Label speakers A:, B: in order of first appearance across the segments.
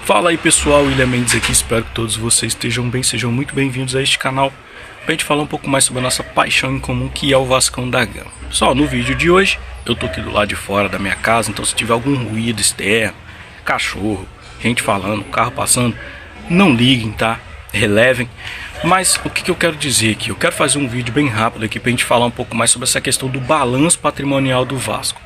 A: Fala aí pessoal, William Mendes aqui, espero que todos vocês estejam bem, sejam muito bem-vindos a este canal pra gente falar um pouco mais sobre a nossa paixão em comum, que é o Vascão da Gama. Pessoal, no vídeo de hoje, eu tô aqui do lado de fora da minha casa, então se tiver algum ruído externo, cachorro, gente falando, carro passando, não liguem, tá? Relevem. Mas o que eu quero dizer aqui? Eu quero fazer um vídeo bem rápido aqui pra gente falar um pouco mais sobre essa questão do balanço patrimonial do Vasco.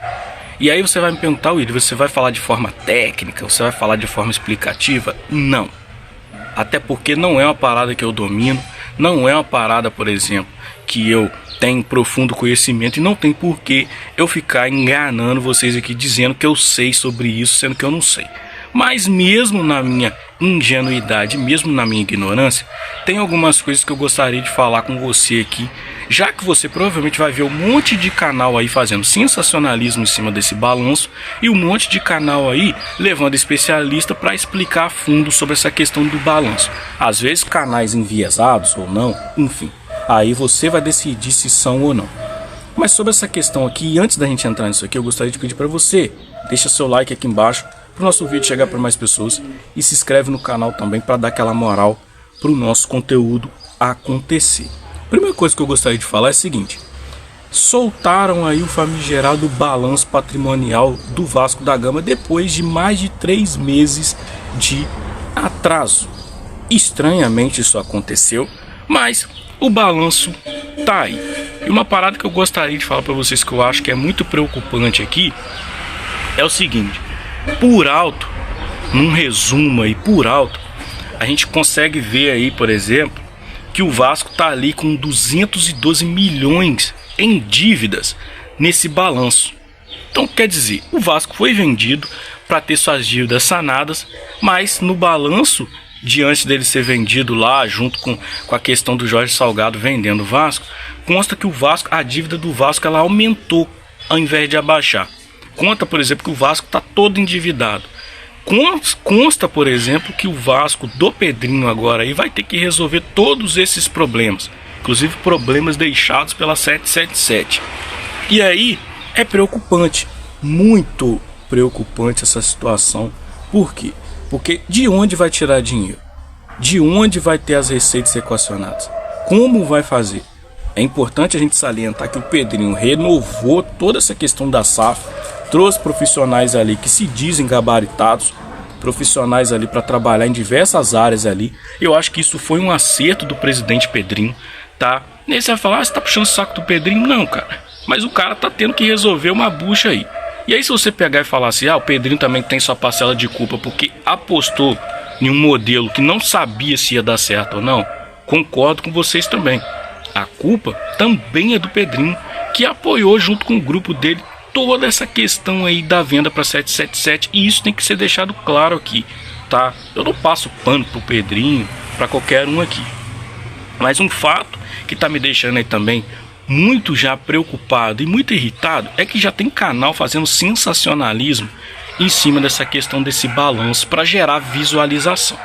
A: E aí você vai me perguntar, William, você vai falar de forma técnica? Você vai falar de forma explicativa? Não. Até porque não é uma parada que eu domino, não é uma parada, por exemplo, que eu tenho profundo conhecimento, e não tem por que eu ficar enganando vocês aqui dizendo que eu sei sobre isso, sendo que eu não sei. Mas mesmo na minha ingenuidade, mesmo na minha ignorância, tem algumas coisas que eu gostaria de falar com você aqui, já que você provavelmente vai ver um monte de canal aí fazendo sensacionalismo em cima desse balanço e um monte de canal aí levando especialista para explicar a fundo sobre essa questão do balanço. Às vezes canais enviesados ou não, enfim, aí você vai decidir se são ou não. Mas sobre essa questão aqui, antes da gente entrar nisso aqui, eu gostaria de pedir para você, deixa seu like aqui embaixo para o nosso vídeo chegar para mais pessoas e se inscreve no canal também para dar aquela moral para o nosso conteúdo acontecer. Primeira coisa que eu gostaria de falar é a seguinte: soltaram aí o famigerado balanço patrimonial do Vasco da Gama depois de mais de 3 meses de atraso. Estranhamente isso aconteceu, mas o balanço tá aí. E uma parada que eu gostaria de falar para vocês que eu acho que é muito preocupante aqui é o seguinte: por alto, num resumo aí, por alto, a gente consegue ver aí, por exemplo, que o Vasco tá ali com 212 milhões em dívidas nesse balanço. Então quer dizer, o Vasco foi vendido para ter suas dívidas sanadas, mas no balanço, diante dele ser vendido lá, junto com a questão do Jorge Salgado vendendo o Vasco, consta que o Vasco, a dívida do Vasco, ela aumentou ao invés de abaixar. Conta, por exemplo, que o Vasco está todo endividado. Consta, por exemplo, que o Vasco do Pedrinho agora aí vai ter que resolver todos esses problemas, inclusive problemas deixados pela 777. E aí é preocupante, muito preocupante essa situação. Por quê? Porque de onde vai tirar dinheiro? De onde vai ter as receitas equacionadas? Como vai fazer? É importante a gente salientar que o Pedrinho renovou toda essa questão da SAF, trouxe profissionais ali que se dizem gabaritados, profissionais ali para trabalhar em diversas áreas ali. Eu acho que isso foi um acerto do presidente Pedrinho, tá? E aí você vai falar, você tá puxando o saco do Pedrinho? Não, cara. Mas o cara tá tendo que resolver uma bucha aí. E aí se você pegar e falar assim, o Pedrinho também tem sua parcela de culpa porque apostou em um modelo que não sabia se ia dar certo ou não, concordo com vocês também. A culpa também é do Pedrinho, que apoiou junto com o grupo dele toda essa questão aí da venda para 777, e isso tem que ser deixado claro aqui, tá? Eu não passo pano pro Pedrinho, para qualquer um aqui. Mas um fato que tá me deixando aí também muito já preocupado e muito irritado é que já tem canal fazendo sensacionalismo em cima dessa questão desse balanço para gerar visualização.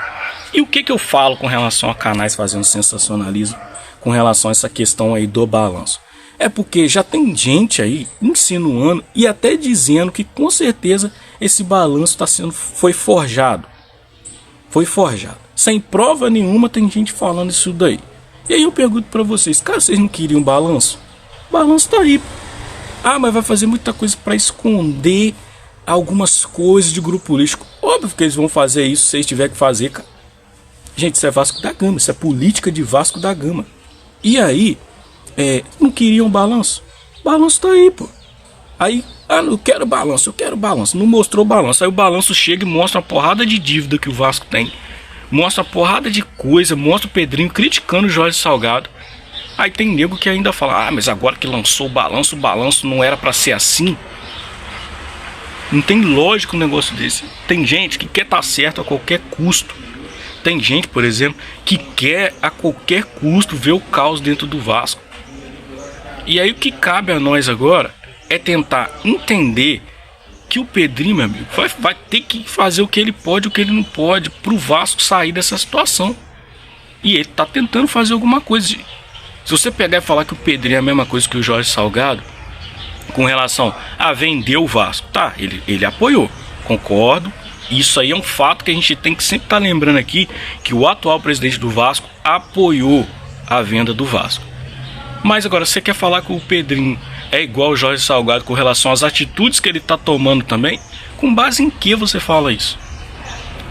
A: E o que eu falo com relação a canais fazendo sensacionalismo com relação a essa questão aí do balanço? É porque já tem gente aí insinuando e até dizendo que com certeza esse balanço foi forjado. Foi forjado. Sem prova nenhuma tem gente falando isso daí. E aí eu pergunto pra vocês, cara, vocês não queriam balanço? O balanço tá aí. Mas vai fazer muita coisa pra esconder algumas coisas de grupo político. Óbvio que eles vão fazer isso se eles tiverem que fazer, cara. Gente, isso é Vasco da Gama, isso é política de Vasco da Gama. E aí, não queriam balanço? Balanço tá aí, pô. Aí, eu quero balanço, eu quero balanço. Não mostrou balanço. Aí o balanço chega e mostra uma porrada de dívida que o Vasco tem. Mostra uma porrada de coisa, mostra o Pedrinho criticando o Jorge Salgado. Aí tem nego que ainda fala, mas agora que lançou o balanço não era pra ser assim. Não tem lógica um negócio desse. Tem gente que quer estar certo a qualquer custo. Tem gente, por exemplo, que quer a qualquer custo ver o caos dentro do Vasco. E aí o que cabe a nós agora é tentar entender que o Pedrinho, meu amigo, vai ter que fazer o que ele pode, o que ele não pode, pro Vasco sair dessa situação. E ele tá tentando fazer alguma coisa. Se você pegar e falar que o Pedrinho é a mesma coisa que o Jorge Salgado com relação a vender o Vasco, tá, ele apoiou, concordo, Isso aí é um fato que a gente tem que sempre estar lembrando aqui, que o atual presidente do Vasco apoiou a venda do Vasco. Mas agora, você quer falar que o Pedrinho é igual o Jorge Salgado com relação às atitudes que ele está tomando também? Com base em que você fala isso?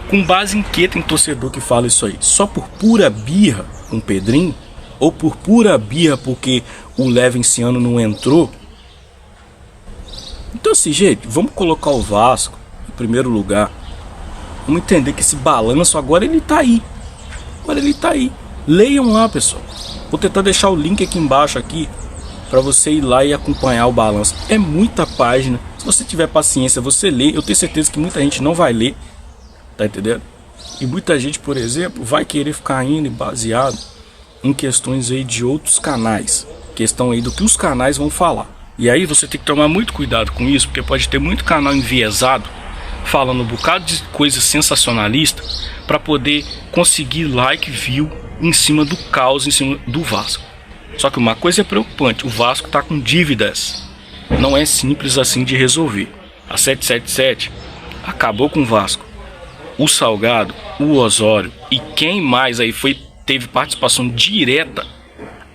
A: Com base em que tem torcedor que fala isso aí? Só por pura birra com o Pedrinho? Ou por pura birra porque o Levenciano não entrou? Então assim, gente, vamos colocar o Vasco em primeiro lugar. Vamos entender que esse balanço agora ele tá aí. Agora ele tá aí. Leiam lá, pessoal. Vou tentar deixar o link aqui embaixo aqui para você ir lá e acompanhar o balanço. É muita página. Se você tiver paciência, você lê. Eu tenho certeza que muita gente não vai ler. Tá entendendo? E muita gente, por exemplo, vai querer ficar indo baseado em questões aí de outros canais. Questão aí do que os canais vão falar. E aí você tem que tomar muito cuidado com isso, porque pode ter muito canal enviesado falando um bocado de coisa sensacionalista para poder conseguir like, view em cima do caos, em cima do Vasco. Só que uma coisa é preocupante, o Vasco está com dívidas. Não é simples assim de resolver. A 777 acabou com o Vasco. O Salgado, o Osório e quem mais aí teve participação direta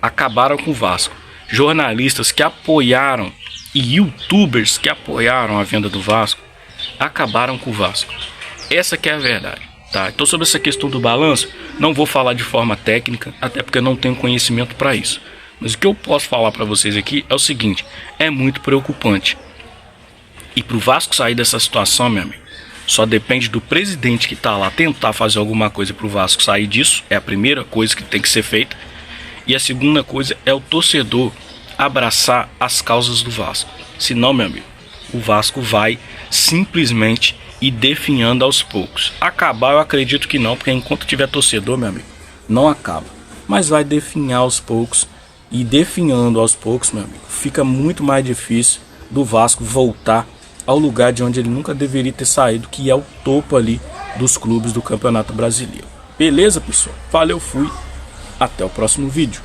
A: acabaram com o Vasco. Jornalistas que apoiaram e youtubers que apoiaram a venda do Vasco acabaram com o Vasco. Essa que é a verdade, tá? Então, sobre essa questão do balanço, não vou falar de forma técnica, até porque eu não tenho conhecimento para isso. Mas o que eu posso falar para vocês aqui é o seguinte: é muito preocupante. E para o Vasco sair dessa situação, meu amigo, só depende do presidente que está lá tentar fazer alguma coisa para o Vasco sair disso. É a primeira coisa que tem que ser feita. E a segunda coisa é o torcedor abraçar as causas do Vasco. Senão, meu amigo, o Vasco vai simplesmente ir definhando aos poucos. Acabar eu acredito que não, porque enquanto tiver torcedor, meu amigo, não acaba. Mas vai definhar aos poucos. E definhando aos poucos, meu amigo, fica muito mais difícil do Vasco voltar ao lugar de onde ele nunca deveria ter saído, que é o topo ali dos clubes do Campeonato Brasileiro. Beleza, pessoal? Valeu, fui. Até o próximo vídeo.